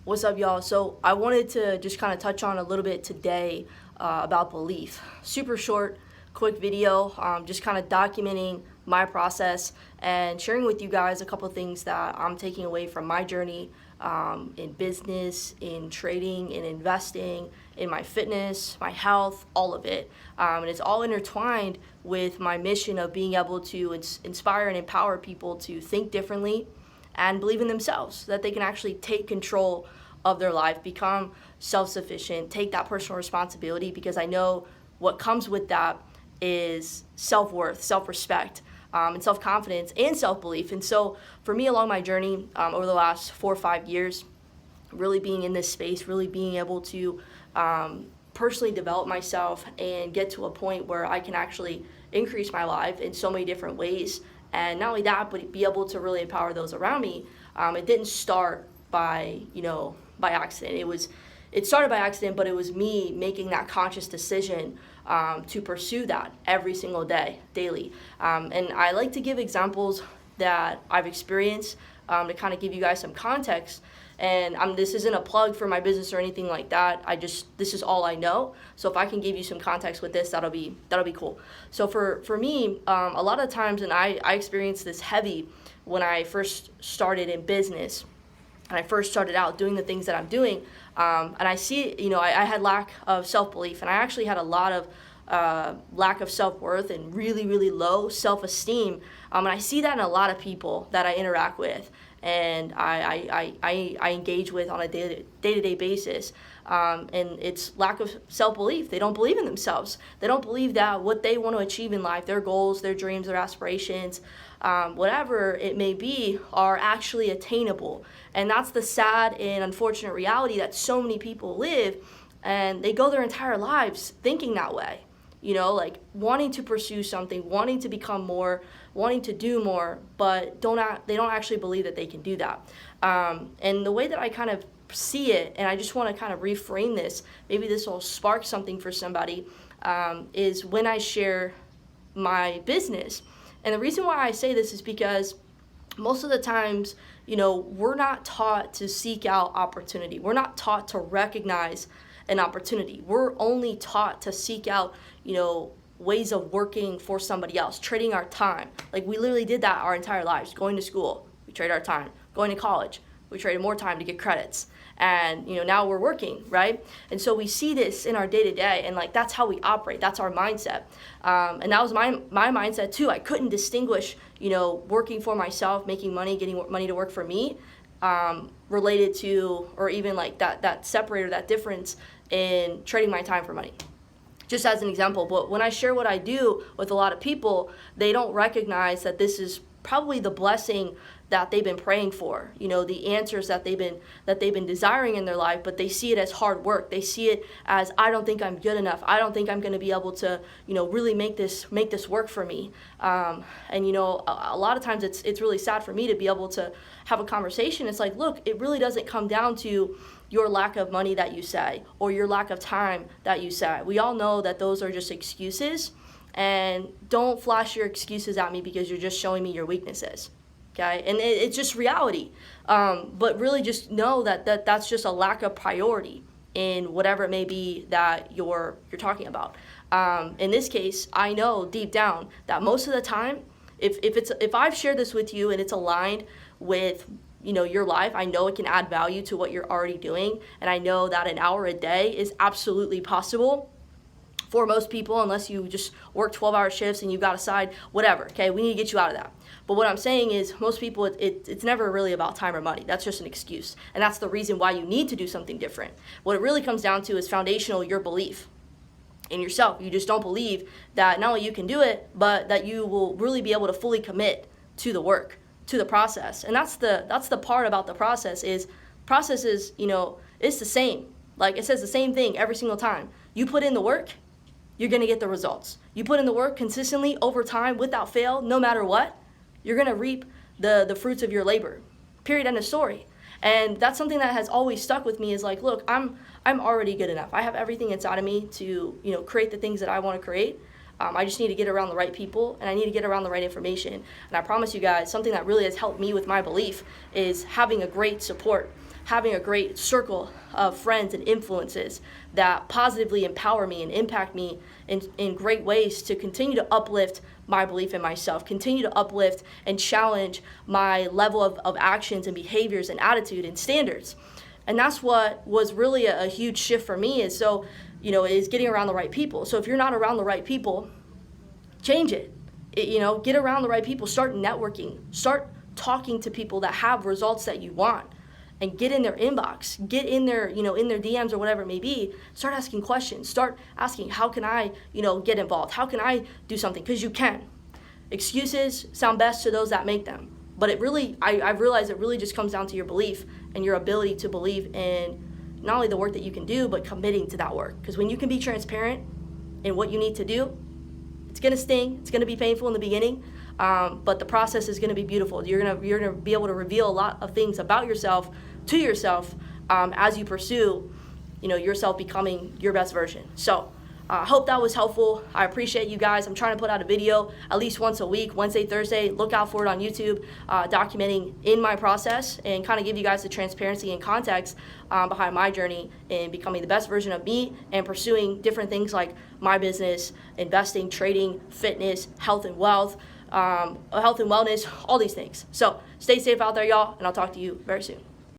What's up, y'all? So I wanted to just kind of touch on a little bit today about belief. Super short, quick video, just kind of documenting my process and sharing with you guys a couple things that I'm taking away from my journey in business, in trading, in investing, in my fitness, my health, all of it. And it's all intertwined with my mission of being able to inspire and empower people to think differently and believe in themselves, that they can actually take control of their life, become self-sufficient, take that personal responsibility, because I know what comes with that is self-worth, self-respect, and self-confidence and self-belief. And so for me, along my journey over the last 4 or 5 years, really being in this space, really being able to personally develop myself and get to a point where I can actually increase my life in so many different ways. And not only that, but be able to really empower those around me. It didn't start by accident. It started by accident, but it was me making that conscious decision to pursue that every single day, daily. And I like to give examples that I've experienced to kind of give you guys some context. And this isn't a plug for my business or anything like that. This is all I know. So if I can give you some context with this, that'll be cool. So for me, a lot of times, and I experienced this heavy when I first started in business, and I first started out doing the things that I'm doing. And I see, I had lack of self-belief, and I actually had a lot of lack of self-worth and really, really low self-esteem. And I see that in a lot of people that I interact with and I engage with on a day-to-day basis. And it's lack of self-belief. They don't believe in themselves. They don't believe that what they want to achieve in life, their goals, their dreams, their aspirations, whatever it may be, are actually attainable. And that's the sad and unfortunate reality that so many people live, and they go their entire lives thinking that way. Like wanting to pursue something, wanting to become more, wanting to do more, but they don't actually believe that they can do that. And the way that I kind of see it, and I just want to kind of reframe this, maybe this will spark something for somebody, is when I share my business. And the reason why I say this is because most of the times, we're not taught to seek out opportunity. We're not taught to recognize an opportunity. We're only taught to seek out, ways of working for somebody else, trading our time. Like we literally did that our entire lives. Going to school, we trade our time. Going to college, we traded more time to get credits. And now we're working, right? And so we see this in our day-to-day, and like that's how we operate. That's our mindset. And that was my mindset too. I couldn't distinguish, working for myself, making money, getting money to work for me, related to, or even like that separator, that difference in trading my time for money. Just as an example, but when I share what I do with a lot of people, they don't recognize that this is probably the blessing that they've been praying for, the answers that they've been desiring in their life, but they see it as hard work. They see it as, I don't think I'm good enough. I don't think I'm going to be able to, really make this work for me. And a lot of times it's really sad for me to be able to have a conversation. It's like, look, it really doesn't come down to your lack of money that you say, or your lack of time that you say. We all know that those are just excuses, and don't flash your excuses at me because you're just showing me your weaknesses. Okay, and it's just reality. But really just know that's just a lack of priority in whatever it may be that you're talking about. In this case, I know deep down that most of the time, if I've shared this with you and it's aligned with your life, I know it can add value to what you're already doing, and I know that an hour a day is absolutely possible for most people, unless you just work 12-hour shifts and you got a side, whatever. Okay, we need to get you out of that. But what I'm saying is, most people, it's never really about time or money. That's just an excuse, and that's the reason why you need to do something different. What it really comes down to is foundational, your belief in yourself. You just don't believe that not only you can do it, but that you will really be able to fully commit to the work, to the process. And that's the part about the process is, it's the same. Like it says the same thing every single time. You put in the work, you're going to get the results. You put in the work consistently over time without fail, no matter what, you're going to reap the fruits of your labor. Period, end of story. And that's something that has always stuck with me is like, look, I'm already good enough. I have everything inside of me to, create the things that I want to create. I just need to get around the right people, and I need to get around the right information. And I promise you guys, something that really has helped me with my belief is having a great support having a great circle of friends and influences that positively empower me and impact me in great ways to continue to uplift my belief in myself, continue to uplift and challenge my level of actions and behaviors and attitude and standards. And that's what was really a huge shift for me, is getting around the right people. So if you're not around the right people, change it. Get around the right people, start networking, start talking to people that have results that you want, and get in their inbox, get in their, in their DMs or whatever it may be. Start asking questions, start asking, how can I, get involved? How can I do something? Because you can. Excuses sound best to those that make them. But I've realized it really just comes down to your belief and your ability to believe in not only the work that you can do, but committing to that work. Because when you can be transparent in what you need to do, it's gonna sting, it's gonna be painful in the beginning, but the process is gonna be beautiful. You're gonna be able to reveal a lot of things about yourself to yourself as you pursue, yourself becoming your best version. So I hope that was helpful. I appreciate you guys. I'm trying to put out a video at least once a week, Wednesday, Thursday. Look out for it on YouTube, documenting in my process and kind of give you guys the transparency and context behind my journey in becoming the best version of me and pursuing different things like my business, investing, trading, fitness, health and wellness, all these things. So stay safe out there, y'all, and I'll talk to you very soon.